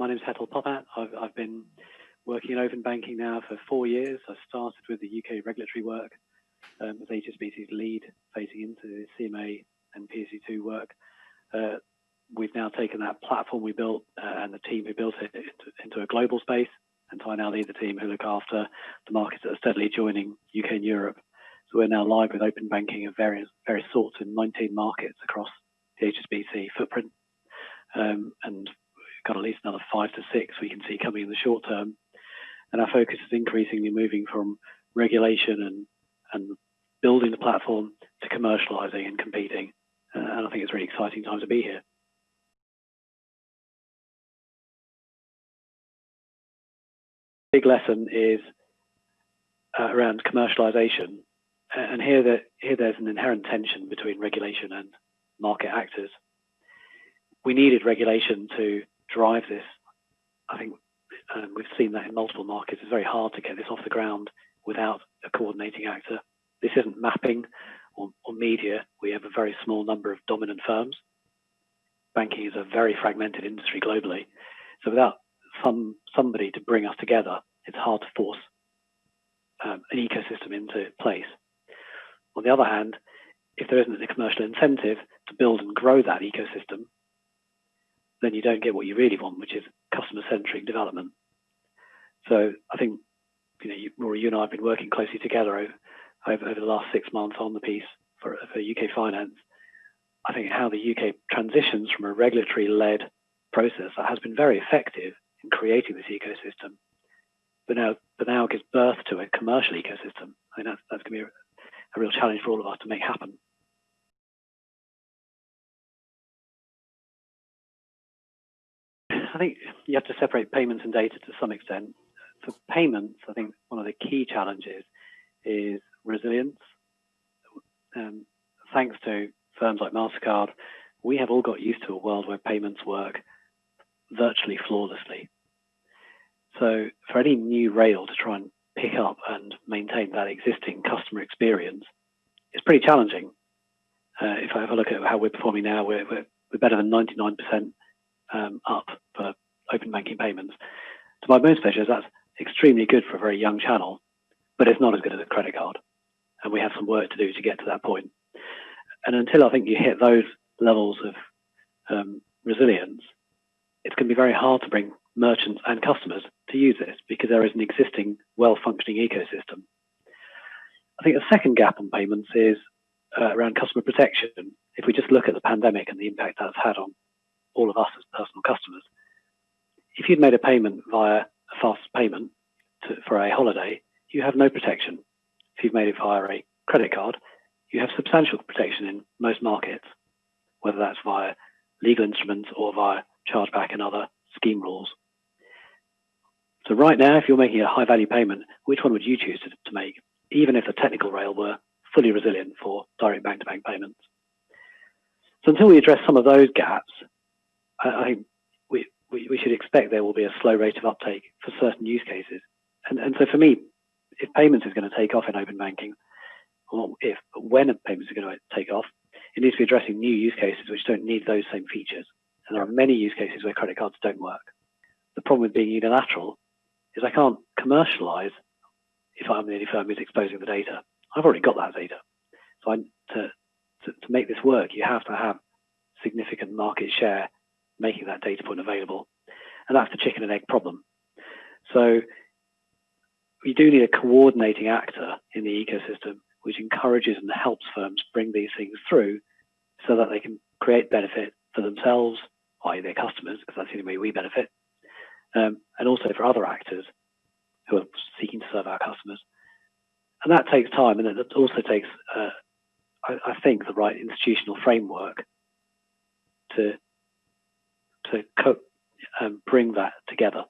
name's Hetal Popat. I've been working in open banking now for 4 years. I started with the UK regulatory work as HSBC's lead, facing into the CMA and PSD2 work. We've now taken that platform we built and the team who built it into a global space, and so I now lead the team who look after the markets that are steadily joining UK and Europe. So we're now live with open banking of various sorts in 19 markets across the HSBC footprint, and we've got at least another 5 to 6 we can see coming in the short term. And our focus is increasingly moving from regulation and building the platform to commercializing and competing. And I think it's a really exciting time to be here. Big lesson is around commercialization, and here there's an inherent tension between regulation and market actors. We needed regulation to drive this. I think we've seen that in multiple markets. It's very hard to get this off the ground without a coordinating actor. This isn't mapping or media. We have a very small number of dominant firms. Banking is a very fragmented industry globally. So without somebody to bring us together, it's hard to force an ecosystem into place. On the other hand, if there isn't a commercial incentive to build and grow that ecosystem, then you don't get what you really want, which is customer-centric development. So I think, Rory, you and I have been working closely together over the last 6 months on the piece for UK finance. I think how the UK transitions from a regulatory-led process that has been very effective in creating this ecosystem, but now gives birth to a commercial ecosystem. I think that's going to be a real challenge for all of us to make happen. I think you have to separate payments and data to some extent. For payments, I think one of the key challenges is resilience. Thanks to firms like MasterCard, we have all got used to a world where payments work virtually flawlessly. So for any new rail to try and pick up and maintain that existing customer experience, it's pretty challenging. If I have a look at how we're performing now, we're better than 99% up for open banking payments. So by most measures, that's extremely good for a very young channel, but it's not as good as a credit card. And we have some work to do to get to that point. And until I think you hit those levels of resilience, it's going to be very hard to bring merchants and customers to use this because there is an existing well-functioning ecosystem. I think the second gap on payments is around customer protection. If we just look at the pandemic and the impact that's had on all of us as personal customers, if you'd made a payment via a fast payment for a holiday, you have no protection. If you've made it via a credit card, you have substantial protection in most markets, whether that's via legal instruments or via chargeback and other scheme rules. So right now, if you're making a high-value payment, which one would you choose to make, even if the technical rail were fully resilient for direct bank-to-bank payments? So until we address some of those gaps, I think we should expect there will be a slow rate of uptake for certain use cases. And so for me, if payments is going to take off in open banking, or when payments are going to take off, it needs to be addressing new use cases which don't need those same features. And there are many use cases where credit cards don't work. The problem with being unilateral is I can't commercialize if I'm the only firm who's exposing the data. I've already got that data. So to make this work, you have to have significant market share making that data point available. And that's the chicken and egg problem. So we do need a coordinating actor in the ecosystem which encourages and helps firms bring these things through so that they can create benefit for themselves, i.e. their customers, because that's the only way we benefit, and also for other actors who are seeking to serve our customers. And that takes time, and it also takes, I think, the right institutional framework to bring that together.